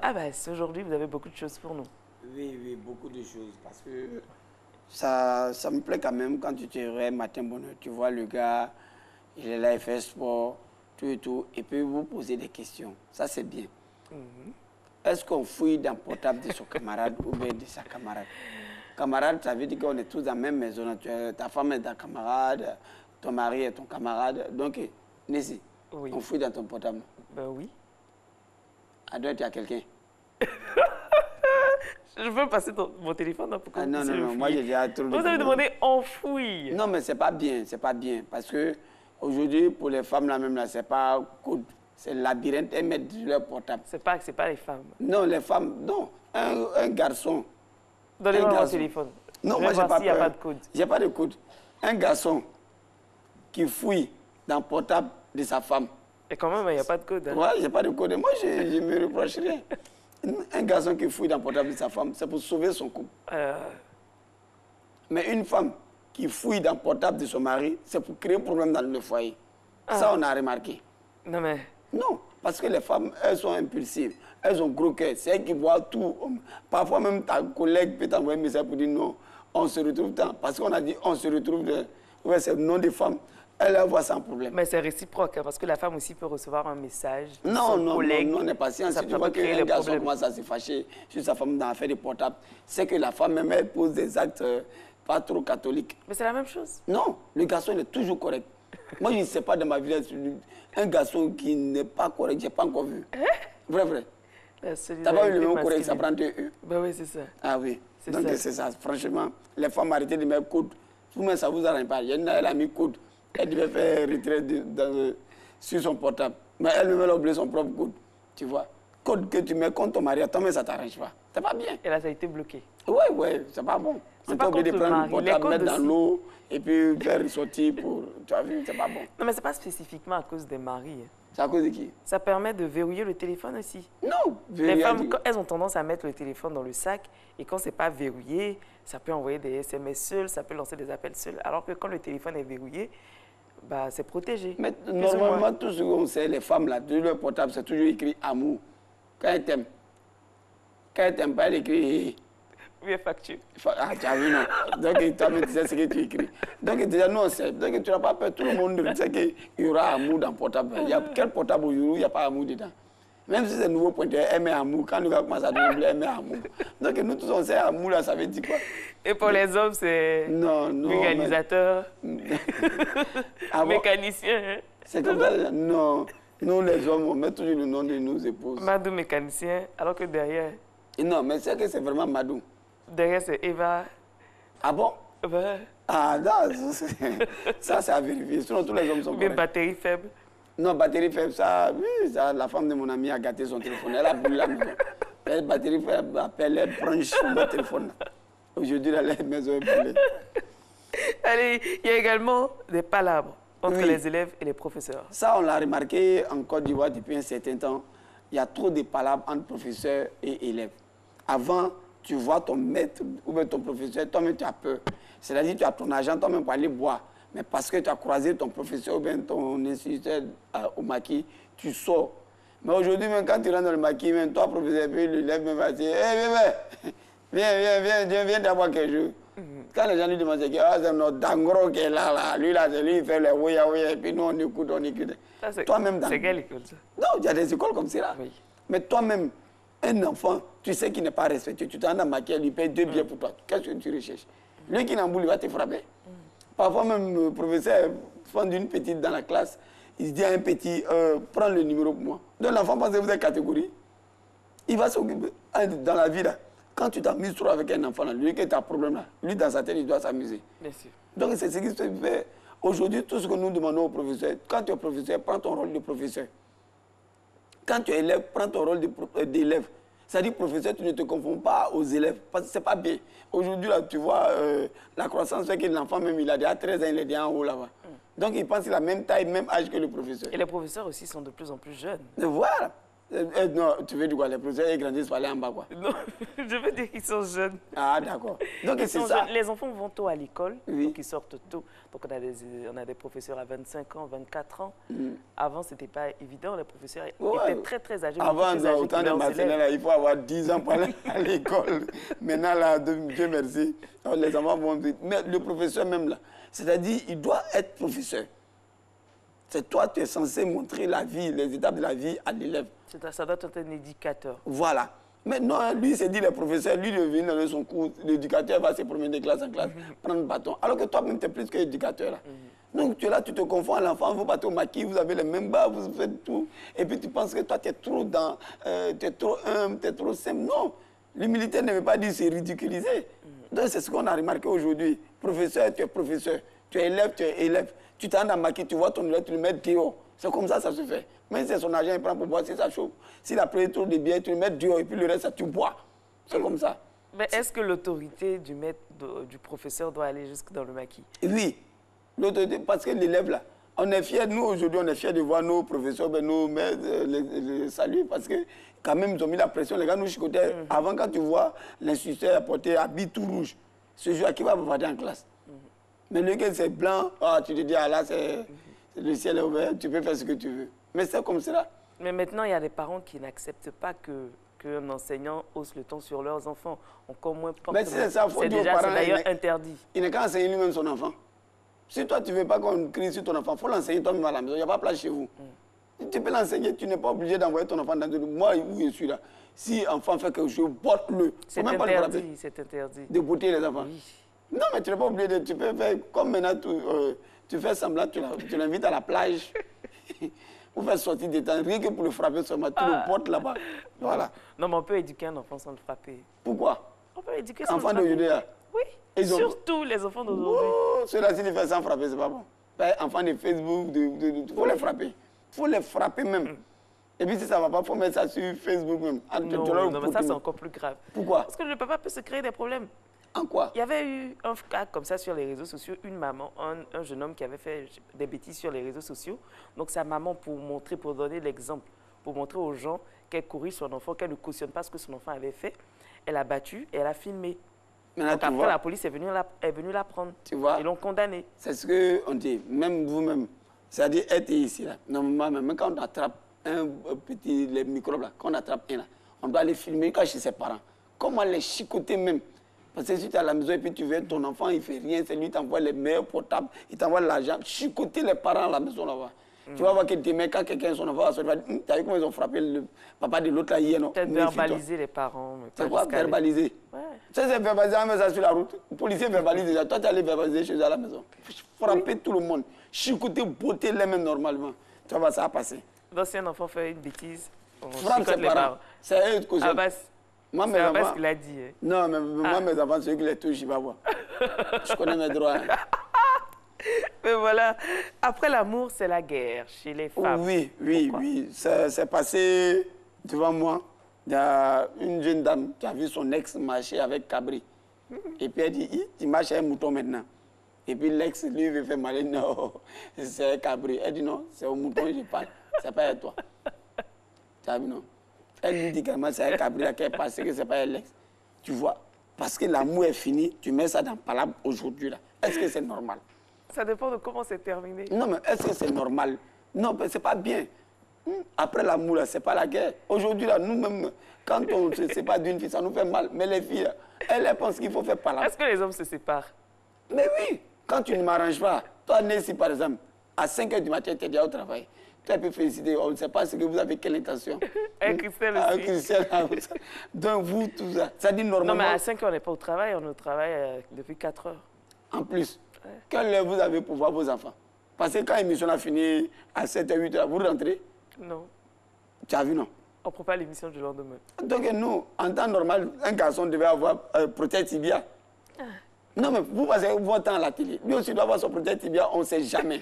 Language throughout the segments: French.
Abbas, aujourd'hui, vous avez beaucoup de choses pour nous. Oui, oui, beaucoup de choses. Parce que ça me plaît quand même quand tu te réveilles matin bonheur. Tu vois le gars, il est là, il fait sport, tout et tout. Et puis vous posez des questions. Ça, c'est bien. Est-ce qu'on fouille dans le portable de son camarade ou bien de sa camarade? Camarade, ça veut dire qu'on est tous dans la même maison. Ta femme est ta camarade, ton mari est ton camarade. Donc, Nessie, Oui. on fouille dans ton portable. Ben oui. À droite, il y a quelqu'un. Je veux passer mon téléphone pour que vous puissiez le moi j'ai fouiller. déjà trop de Vous avez problèmes. demandé on fouille. Non, mais c'est pas bien, c'est pas bien. Parce que aujourd'hui, pour les femmes là même, là, c'est pas code. C'est labyrinthe, elles mettent leur portable. C'est pas les femmes. Non, les femmes, non. Un garçon. Donnez-moi Un mon garçon. téléphone. Non, Je moi vais j'ai voir pas s'il n'y a peur. pas de code. J'ai pas de code. Un garçon qui fouille dans le portable de sa femme. Et quand même, il n'y a pas de code. Hein. Ouais, j'ai pas de code. Moi, je me reproche rien. Un garçon qui fouille dans le portable de sa femme, c'est pour sauver son couple. Mais une femme qui fouille dans le portable de son mari, c'est pour créer un problème dans le foyer. Ça, on a remarqué. Non, mais... Non, parce que les femmes, elles sont impulsives. Elles ont gros cœur. C'est elles qui voient tout. Parfois, même ta collègue peut t'envoyer un message pour dire non, on se retrouve tant. Parce qu'on a dit on se retrouve. Ouais, c'est le nom des femmes. Elle voit sans problème. Mais c'est réciproque, hein, parce que la femme aussi peut recevoir un message de Non, son non, collègue. non, n'est pas science. Ça Si tu peut vois créer qu'un des garçon problèmes. commence à se fâcher sur sa femme dans l'affaire des portables, c'est que la femme même, elle pose des actes pas trop catholiques. Mais c'est la même chose. Non, le garçon, il est toujours correct. Moi, je ne sais pas dans ma vie, un garçon qui n'est pas correct, je n'ai pas encore vu. Vrai, vrai. Tu n'as pas vu le même correct, ça prend 2 E. Ben oui, c'est ça. Ah oui. C'est Donc ça. c'est ça. Franchement, les femmes arrêtez de mettre code. Tout le monde, ça ne vous arrange pas. Il y en a, elle a mis code. Elle devait faire retrait sur son portable. Mais elle-même, elle a oublié son propre code. Tu vois. Code que tu mets contre ton mari, attends, mais ça ne t'arrange pas. C'est pas bien. Et là, ça a été bloqué. Ouais, ouais, c'est pas bon. C'est On pas t'a obligé de contre le prendre le mari, les portable, mettre codes dans aussi. l'eau et puis faire ressortir pour. Tu as vu, c'est pas bon. Non, mais c'est pas spécifiquement à cause des maris. Hein. C'est à cause de qui? Ça permet de verrouiller le téléphone aussi. Non. Les femmes, elles ont tendance à mettre le téléphone dans le sac et quand c'est pas verrouillé, ça peut envoyer des SMS seuls, ça peut lancer des appels seuls. Alors que quand le téléphone est verrouillé, bah, c'est protégé. Mais Plus ou normalement, moins. tout ce qu'on sait, les femmes, là, de leur portable, c'est toujours écrit amour. Quand elles t'aiment. Quand elles t'aiment pas, elle écrit. Oui, facture. Ah, tu as vu, non? Donc, toi-même, tu sais ce que tu écris. Donc, déjà, nous, on sait. Donc, tu n'as pas peur. Tout le monde sait qu'il y aura amour dans le portable. Il y a quel portable où il n'y a pas amour dedans? Même si c'est un nouveau pointeur, elle met amour. Quand le gars commence à doubler, elle met amour. Donc, nous tous, on sait amour, là, ça veut dire quoi? Et pour les hommes, c'est Non, non. organisateur, Ah bon? mécanicien. Hein? C'est comme ça? Non. Nous, les hommes, on met toujours le nom de nos épouses. Madou mécanicien, alors que derrière, Et non, mais c'est que c'est vraiment Madou. c'est Eva. Ah bon? Ben, Ah, non, ça, c'est à vérifier. Sinon, tous les hommes sont ou bien corrects. batterie faible. Non, batterie faible, ça, oui, ça, la femme de mon ami a gâté son téléphone. Elle a brûlé la maison. Elle, batterie faible, elle branche le téléphone. Aujourd'hui, la maison est brûlée. Allez, il y a également des palabres entre Oui. les élèves et les professeurs. Ça, on l'a remarqué en Côte d'Ivoire depuis un certain temps. Il y a trop de palabres entre professeurs et élèves. Avant, tu vois ton maître ou bien ton professeur, toi-même tu as peur. C'est-à-dire tu as ton argent toi-même pour aller boire. Mais parce que tu as croisé ton professeur ou bien ton instituteur au maquis, tu sors. Mais aujourd'hui, même quand tu rentres dans le maquis, même toi, professeur, puis l'élève même va dire, hé, viens d'avoir quelque chose. Quand les gens lui demandent, c'est notre dangro qui est là, lui, il fait les ouya, et puis nous, on écoute. Toi-même, C'est quelle école ça? non, il y a des écoles comme ça. Là. Oui. Mais toi-même, un enfant, tu sais qu'il n'est pas respecté. Tu t'en as maquillé, il paye 2 billets pour toi. Qu'est-ce que tu recherches? Lui qui n'en boule, il va te frapper. Parfois même, le professeur prend une petite dans la classe. Il dit à un petit, prends le numéro pour moi. Donc l'enfant pense que vous êtes catégorie. Il va s'occuper. Dans la vie, là, quand tu t'amuses trop avec un enfant, là, lui qui a un problème, là, lui dans sa tête, il doit s'amuser. Bien sûr. Donc c'est ce qui se fait. Aujourd'hui, tout ce que nous demandons aux professeurs, quand tu es professeur, prends ton rôle de professeur. Quand tu es élève, prends ton rôle d'élève. C'est-à-dire, professeur, tu ne te confonds pas aux élèves, parce que ce n'est pas bien. Aujourd'hui, là, tu vois, la croissance fait que l'enfant, même, il a déjà 13 ans, il est déjà en haut là-bas. Donc, il pense qu'il a la même taille, même âge que le professeur. Et les professeurs aussi sont de plus en plus jeunes. Et voilà. Non, tu veux dire quoi? Les professeurs, ils grandissent pour aller en bas, quoi. Non, je veux dire qu'ils sont jeunes. Ah, d'accord. Donc, Ils c'est sont ça. jeunes. Les enfants vont tôt à l'école, Oui. donc ils sortent tôt. Donc on a des professeurs à 25 ans, 24 ans. Avant, ce n'était pas évident. Les professeurs Ouais. étaient très, très âgés. Avant, beaucoup plus âgés au temps que de leurs Marcelin, élèves. là, il faut avoir 10 ans pour aller à l'école. Maintenant, là, Dieu merci, les enfants vont vite. Mais le professeur même, là, c'est-à-dire, il doit être professeur. C'est toi, tu es censé montrer la vie, les étapes de la vie à l'élève. Ça doit être un éducateur. Voilà. Mais non, lui, il s'est dit, le professeur, lui, il vient dans son cours, l'éducateur va se promener de classe en classe, prendre le bâton. Alors que toi-même, tu es plus que éducateur. Là. Donc, tu es là, tu te confonds à l'enfant, vous partez au maquis, vous avez les mêmes bas, vous faites tout. Et puis, tu penses que toi, tu es trop dans, tu es trop humble, tu es trop simple. Non. L'humilité ne veut pas dire se ridiculiser. Donc, c'est ce qu'on a remarqué aujourd'hui. Professeur, tu es professeur. Tu es élève, tu es élève. Tu t'en as maquis, tu vois ton élève, tu le mets dehors. C'est comme ça se fait. Même si c'est son argent, il prend pour boire, si ça chauffe. S'il a pris trop de bière, tu le mets dehors et puis le reste, ça, tu bois. C'est comme ça. Mais est-ce que l'autorité du professeur doit aller jusque dans le maquis? Oui. L'autorité, parce que l'élève, là, on est fiers, nous, aujourd'hui, on est fiers de voir nos professeurs, nos maîtres, les saluer, parce que quand même, ils ont mis la pression. Les gars nous chicotaient. Avant, quand tu vois l'instituteur apporter habit tout rouge, ce jour, qui va partir en classe? Mais le gars, c'est blanc, tu te dis, ah là, le ciel est ouvert, tu peux faire ce que tu veux. Mais c'est comme cela. Mais maintenant, il y a des parents qui n'acceptent pas qu'un enseignant hausse le ton sur leurs enfants. Encore moins Mais c'est ça, il faut dire aux parents. C'est d'ailleurs interdit. Il n'est qu'à enseigner lui-même son enfant. Si toi, tu ne veux pas qu'on crie sur ton enfant, il faut l'enseigner toi-même à la maison. Il n'y a pas de place chez vous. Tu peux l'enseigner, tu n'es pas obligé d'envoyer ton enfant dans une... Moi, où je suis là, si l'enfant fait quelque chose, botte-le. C'est interdit, c'est interdit. De botter les enfants. Oui. Non, mais tu n'es pas obligé de... Tu peux faire comme maintenant, tu fais semblant, tu l'invites à la plage. Pour faire sortir des temps, rien que pour le frapper seulement, tu le portes là-bas. Voilà. Non, mais on peut éduquer un enfant sans le frapper. Pourquoi? On peut éduquer sans le Enfant frapper. d'aujourd'hui, là. Oui, Ils ont... surtout les enfants d'aujourd'hui. Oh, ceux-là, s'ils les font sans frapper, c'est pas bon. Enfants de Facebook, il faut les frapper. Il faut les frapper même. Et puis si ça ne va pas, il faut mettre ça sur Facebook même. Non, mais ça, c'est encore plus grave. Pourquoi? Parce que le papa peut se créer des problèmes. En quoi? Il y avait eu un cas comme ça sur les réseaux sociaux, une maman, un jeune homme qui avait fait des bêtises sur les réseaux sociaux. Donc sa maman, pour donner l'exemple, pour montrer aux gens qu'elle corrige son enfant, qu'elle ne cautionne pas ce que son enfant avait fait, elle a battu et elle a filmé. Maintenant, Donc après, la police est venue la prendre. Tu vois? Ils l'ont condamnée. C'est ce qu'on dit, même vous-même. C'est-à-dire être ici, là. Normalement, même quand on attrape les microbes, là, quand on attrape un, là, on doit les filmer quand chez ses parents. Comment les chicoter même? Parce que si tu es à la maison et puis tu veux ton enfant, il ne fait rien, c'est lui qui t'envoie les meilleurs portables, il t'envoie l'argent. Chicoter les parents à la maison là-bas. Tu vas voir que demain, quand quelqu'un son enfant va sortir, tu as vu comment ils ont frappé le papa de l'autre là hier, non? Peut-être verbaliser les parents. C'est quoi verbaliser? Ouais. Ça, c'est verbaliser, on met ça sur la route. Le policier verbalise déjà. Toi, tu allais verbaliser chez eux à la maison. Frapper tout le monde. Chicoter, botter les mains normalement. Tu vas voir, ça va passer. Donc si un enfant fait une bêtise, on Frappe chicote ses les parents. parents. C'est eux qui Abbas, moi, mes c'est Abbas enfants... qui l'a dit. Hein. Non, mais moi, mes enfants, ceux qui les touchent, je vais voir. Je connais mes droits. Hein. Mais voilà, après l'amour, c'est la guerre chez les femmes. Oui, oui, Pourquoi? oui. C'est passé devant moi. Il y a une jeune dame qui a vu son ex marcher avec Cabri. Et puis elle dit, tu marches avec un mouton maintenant. Et puis l'ex, lui, veut faire mal. Non, c'est Cabri. Elle dit, non, c'est au mouton que je parle. C'est pas avec toi. Tu as vu, non? Elle lui dit carrément, c'est avec Cabri qu'elle est passée, que c'est pas avec l'ex. Tu vois, parce que l'amour est fini, tu mets ça dans palabre aujourd'hui, là. Est-ce que c'est normal? Ça dépend de comment c'est terminé. Non, mais est-ce que c'est normal? Non, mais c'est pas bien. Après l'amour, là, c'est pas la guerre. Aujourd'hui, là, nous-mêmes, quand on se sépare d'une fille, ça nous fait mal. Mais les filles, là, elles pensent qu'il faut faire palabre. Est-ce que les hommes se séparent? Mais oui, quand tu ne m'arranges pas, toi, Nancy, par exemple, à 5 h du matin, tu es déjà au travail. Tu peux féliciter, on ne sait pas ce que vous avez, quelle intention. Et Christelle aussi. Christelle, donc vous, tout ça. Ça dit normalement. Non, mais à 5 h, on n'est pas au travail, on est au travail depuis 4 heures. En plus, quelle heure vous avez pour voir vos enfants? Parce que quand l'émission a fini à 7 h, 8 h, vous rentrez? Non. Tu as vu, non? On ne prend pas l'émission du lendemain. Donc nous, en temps normal, un garçon devait avoir protège tibia. Non, mais vous passez votre temps à la télé. Lui aussi doit avoir son protège tibia, on ne sait jamais.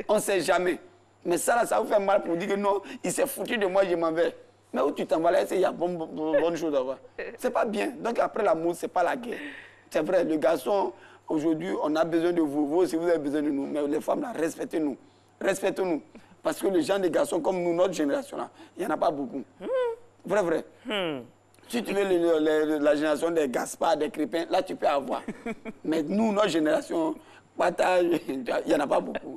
On ne sait jamais. Mais ça, là, ça vous fait mal pour dire que non, il s'est foutu de moi, je m'en vais. Mais où tu t'en vas là, il y a bonne chose à voir. C'est pas bien. Donc après l'amour, c'est pas la guerre. C'est vrai, le garçon, aujourd'hui, on a besoin de vous. Vous aussi, vous avez besoin de nous. Mais les femmes, là, respectez-nous. Respectez-nous. Parce que les gens, des garçons comme nous, notre génération, là, il n'y en a pas beaucoup. Vrai, vrai. Si tu veux la génération des Gaspard, des Crépin, là, tu peux avoir. Mais nous, notre génération, il n'y en a pas beaucoup.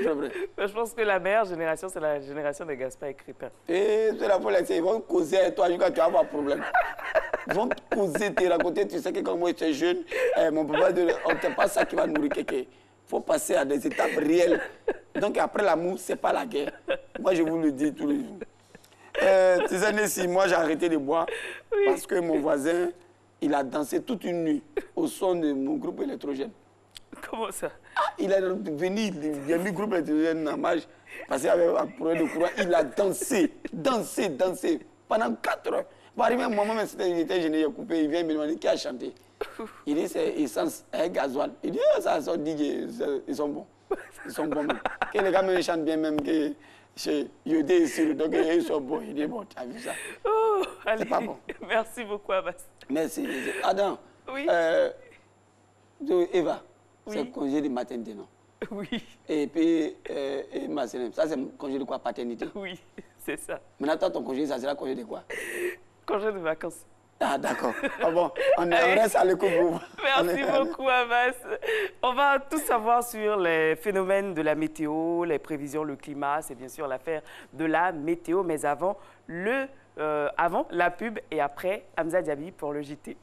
Vrai, vrai. Je pense que la meilleure génération, c'est la génération des Gaspard et Crépin. Et c'est la folie, ils vont causer avec toi jusqu'à tu vas avoir un problème. Ils vont te causer, te raconter, tu sais que quand moi j'étais jeune, mon papa, on ne pas ça qui va nourrir quelqu'un. Il faut passer à des étapes réelles. Donc après l'amour, ce n'est pas la guerre. Moi, je vous le dis tous les jours. Ces années-ci, moi, j'ai arrêté de boire parce que mon voisin, il a dansé toute une nuit au son de mon groupe électrogène. Comment ça? Il est venu, il a mis le groupe électrogène en marche parce qu'il avait un problème de courant. Il a dansé, dansé pendant 4 heures. Pour arriver à un moment, il était gêné, il a coupé, il vient me demander qui a chanté. Il dit c'est essence, gasoil. Il dit ça sort DJ, ils sont bons. Ils sont bons. Que les gars me chantent bien même que chez Yodé ici, donc ils sont bons. Il dit bon, tu as vu ça. Oh, c'est pas bon. Merci beaucoup, Abbas. Merci. Adam. Oui. Eva, oui. C'est congé de maternité, non? Oui. Et puis, Marceline, ça c'est congé de quoi? Paternité? Oui, c'est ça. Maintenant, toi, ton congé, ça sera congé de quoi? Congé de vacances. Ah, d'accord. Ah bon, on reste à l'écoute. Merci beaucoup, Abbas. On va tout savoir sur les phénomènes de la météo, les prévisions, le climat. C'est bien sûr l'affaire de la météo. Mais avant, la pub et après, Hamza Diaby pour le JT.